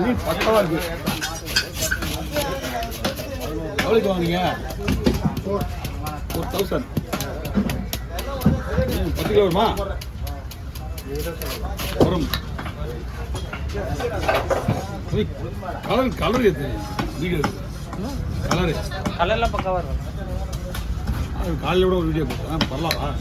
மீன் பக்கவா இருக்கு. எவ்வளோக்கு வாங்குனீங்க? 4000. 10 கிலோ வருமா? வரும். கலர் எது கலர்லாம் பக்காவாக இருக்கும். காலையில் கூட ஒரு வீடியோ போட்டேன், பரவாயில்ல.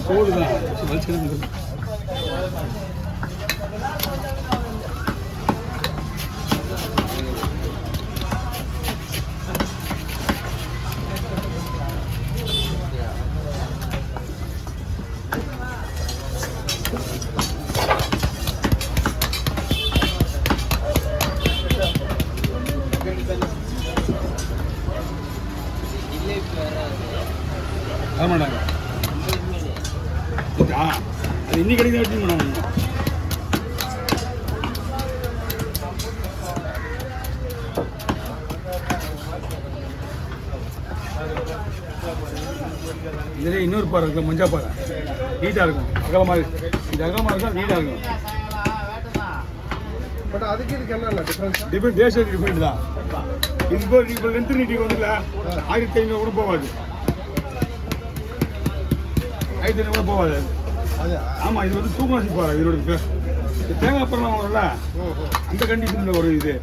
தோடுதான் வலிச்சிருந்து ஆமாடாங்க. அது இன்னி கிடைக்க வச்சு பண்ணாங்க. இதுல இன்னொரு பாறை இருக்கு, மஞ்சா பாறை. நீட்டாக இருக்கும், அகலமாக இருக்கு. இது அகலமாக இருக்கும், நீட்டாக இருக்கும். பட் அதுக்கு இதுக்கு என்ன டிஃபரன்ஸ்? டிஃபரெண்ட் டேஸ்ட் டிஃபரெண்ட் தான். இது இப்போ லென்த் நீட்டிங் வந்து 1500 கூட போகாது. 1500 கூட போகாது. ஆமாம், இது வந்து தூக்கணாசி பாறை. இதோட தேங்காய் பழம் வரும்ல, அந்த கண்டிஷனில் ஒரு இது.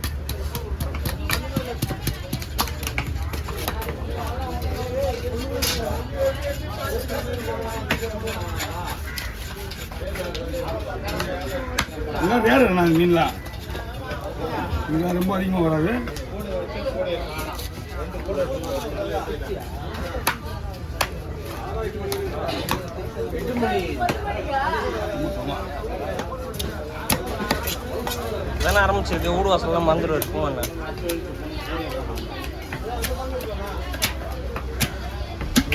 இதெல்லாம் வேறு நாங்கள் மீன்லாம் இதெல்லாம் ரொம்ப அதிகமாக வராது. தானே ஆரம்பிச்சிருக்கு. ஊடு வாசல்லாம் மறந்துட்டு இருக்கும். அண்ணா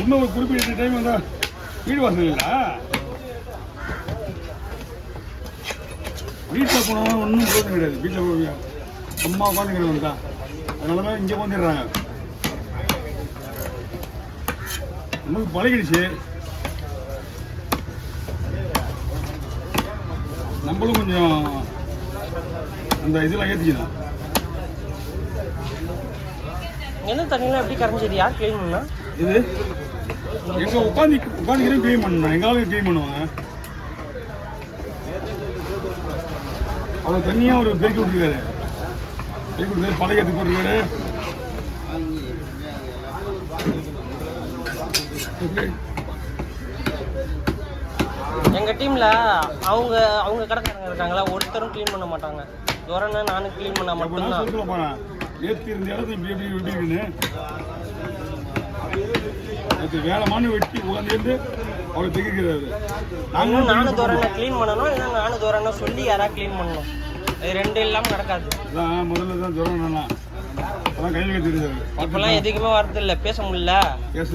இன்னும் ஒரு குறிப்பிட்ட டைம் வந்தா வீடு வாசல் இல்லைங்களா? வீட்டில் போனவங்க ஒன்றும் போக கிடையாது. வீட்டில் போய் அம்மா உட்காந்துக்கிறவங்க தான், அதனால தான் இங்கே வந்துடுறாங்க. நமக்கு பழகிடுச்சு, நம்மளும் கொஞ்சம் அந்த இதெல்லாம் ஏற்றிக்கலாம். என்ன தண்ணியெலாம் எப்படி கரைஞ்சிது? யார் க்ளீன் பண்ணா? இது எங்கள் உட்காந்துக்கிறேன் க்ளீன் பண்ணணும். எங்களாலும் க்ளீன் பண்ணுவாங்க. அவர் தனியாக ஒரு பெருக்கி விட்டுருக்காரு. பெருக்கி விட்டுருக்காரு, பழைய எடுத்து போட்டுருக்காரு. எங்க டீம்ல அவங்க கடைக்காரங்க இருக்காங்களா, ஒருத்தரும் க்ளீன் பண்ண மாட்டாங்க. துரன்னா நானும் க்ளீன் பண்ண மட்டும்தான். ஏற்றி இருந்த இடத்துல இப்படி எப்படி வெட்டிருக்குன்னு அது வேலைமான வெட்டி உட்காந்து அவர் தைக்கிறாரு. நானும் துரன்னா க்ளீன் பண்ணணும், இல்லை நானும் துரன்னா சொல்லி யாராவது க்ளீன் பண்ணணும். இது ரெண்டு இல்லாமல் நடக்காது. அதான் முதல்ல தான் துரன்னா அதான் கையில் கட்டிருக்காரு. இப்பெல்லாம் எதுக்குமே வரது இல்லை, பேச முடியல,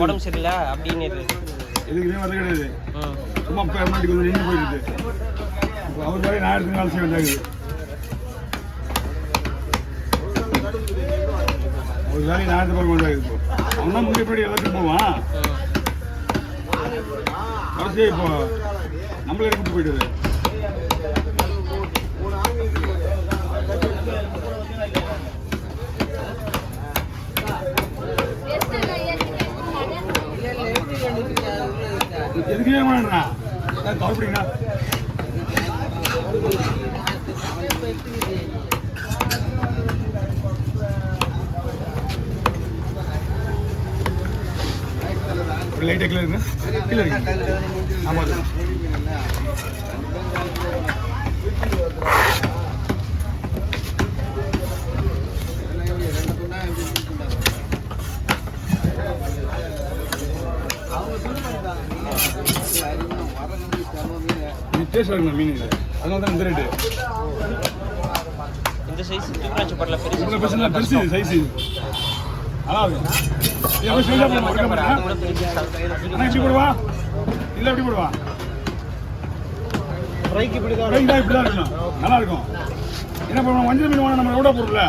உடம்பு சரியில்லை அப்படின்னு. எதுக்குமே வரது கிடையாது. சும்மா பெர்மனெண்ட்டுக்கு வந்து நின்று போயிடுது. இப்போ அவர் வேலையை நான் எடுத்து வேலை செய்ய வேண்டாகுது. ஒரு வேலையை நான் எடுத்து பார்க்க வேண்டாகுது. இப்போ அவன் தான் முன்னே போய் எல்லாத்தையும் போவான். கடைசியாக இப்போ நம்மளே கூப்பிட்டு போயிடுது. எதுக்குமே வேணா கவலைப்படிங்கண்ணா. லைட்டாக கீழே இருக்குங்க, கீழே இருக்கு. ஆமாம், டேஸ்ட் இருக்குண்ணா மீன். அதனால தான் இந்த ரேட்டு. இந்த சைஸ் தூக்கி படல பெரிய இவ்வளோ பெருசு பெருசு சைஸு நல்லா இருக்கும். எவ்வளோ சைஸாக போடுவா? ஆனால் எப்படி போடுவா? இல்லை எப்படி போடுவா? ஃப்ரைக்கு இப்படி தான் இருக்கணும். நல்லா இருக்கும். என்ன பண்ணுவோம், மஞ்சள் மீன் வாங்க நம்ம எவ்வளோ போடல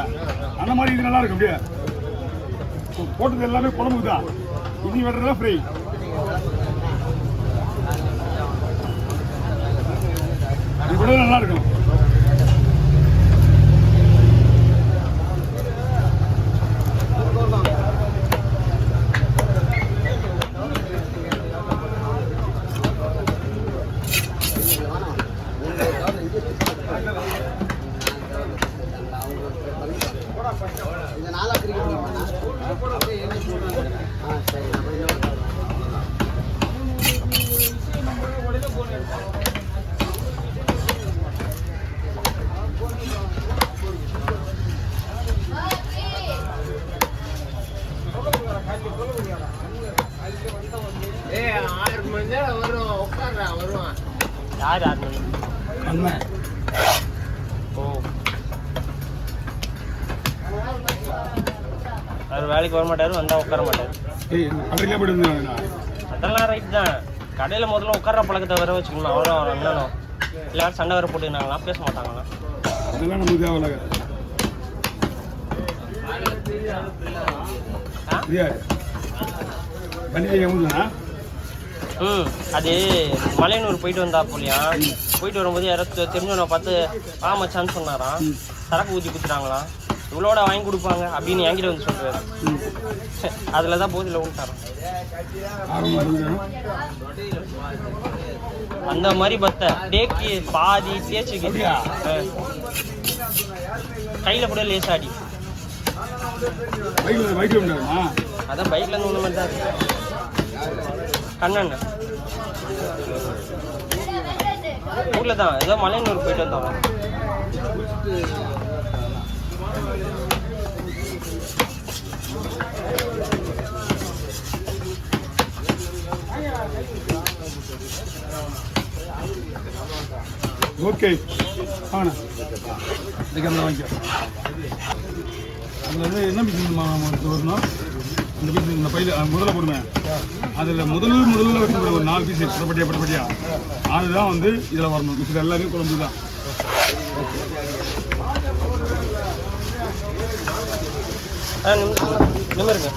அந்த மாதிரி இது நல்லா இருக்கும். அப்படியே போட்டது எல்லாமே குழம்புக்கு தான். இனி வெட்டுறதா ஃப்ரை. இது கூட நல்லா இருக்கும். யார் அண்ணன் ஓ அவர் வேலைக்கு வர மாட்டாரு, வந்தா உட்கார மாட்டாரு. கடையிலே போயிட்டு அதெல்லாம் ரைட் தான். கடையில முதல்ல உட்கார பழக்கத்தை வர வச்சுக்கணும். அவரும் அவர் அண்ணனும் எல்லாரும் சண்டை வர போட்டுனாங்களாம், பேச மாட்டாங்களா? அதெல்லாம் நமக்கு தேவையில்ல. அது மலையனூர் போயிட்டு வந்தா போலியா, போயிட்டு வரும்போது யாராவது தெரிஞ்சவனை பார்த்து மச்சான்னு சொன்னாராம். சரக்கு ஊற்றி குத்துறாங்களாம், இவ்வளோட வாங்கி கொடுப்பாங்க அப்படின்னு என்கிட்ட வந்து சொல்றாரு. அதில் தான் போதில் விட்டாராம். அந்த மாதிரி பத்த டேக்கி பாதி தேய்ச்சி கையில் கூட லேசாடி. அதான் பைக்ல இருந்து ஒன்று மாதிரி தான் இருக்கு. கண்ணன் ஊர்ல தான் ஏதோ மலையனூர் போயிட்டு வந்தாங்க. ஓகே ஆனா இந்த கேமரா வாங்கிக்க. அதில் வந்து என்ன பீஸ் வரணும், இந்த பீஸ் இந்த பையில முதல்ல போடுவேன். அதில் முதல்ல வச்சு ஒரு 4 பீஸ் பட்டப்பட்டியா அதுதான் வந்து இதில் வரணும். இது எல்லாமே குழம்பு தான். நிமிருங்க.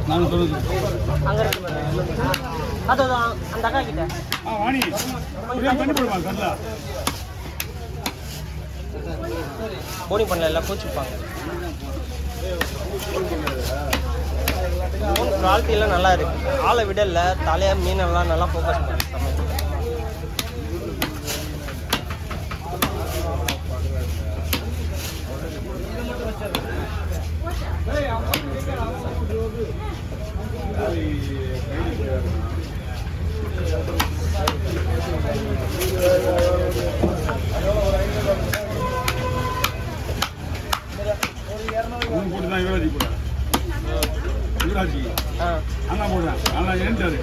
நான் சொல்லுது அங்கே இருக்கு அதுதான் அந்த அக்கா கிட்ட. வாணி பண்ணி போடுவாங்க. கல்லா போனி பண்ணல எல்லாம் கோச்சிப்பாங்க. குவாலிட்டியெல்லாம் நல்லா இருக்கு. ஆளை விடல, தலையை மீனெல்லாம் நல்லா ஃபோக்கஸ் பண்ணி போட்டுதான் யுவராஜி கூட யுவராஜி அண்ணா போடுறேன். நல்லா ஏன்ட்டாரு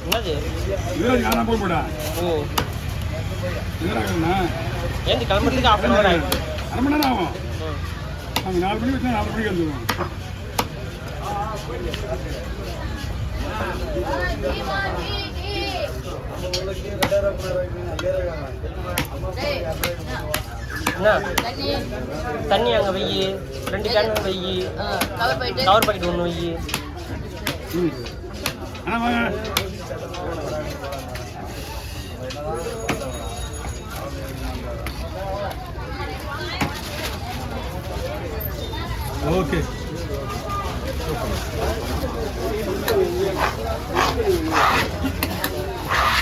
என்னது யுவராஜி அண்ணா போடா. ஓ என்னடா ஏன் கிளம்புறதுக்கு 1/2 மணி நேரம் ஆகிடும். 1/2 மணி நேரம் ஆகும். அவங்க 4 மணிக்கு வச்சா 4 மணிக்கு வந்துடுவோம். தண்ணி அங்கே வெயி 2 கேன் வெயி, கவர் பாக்கெட் 1 வெயி. ஓகே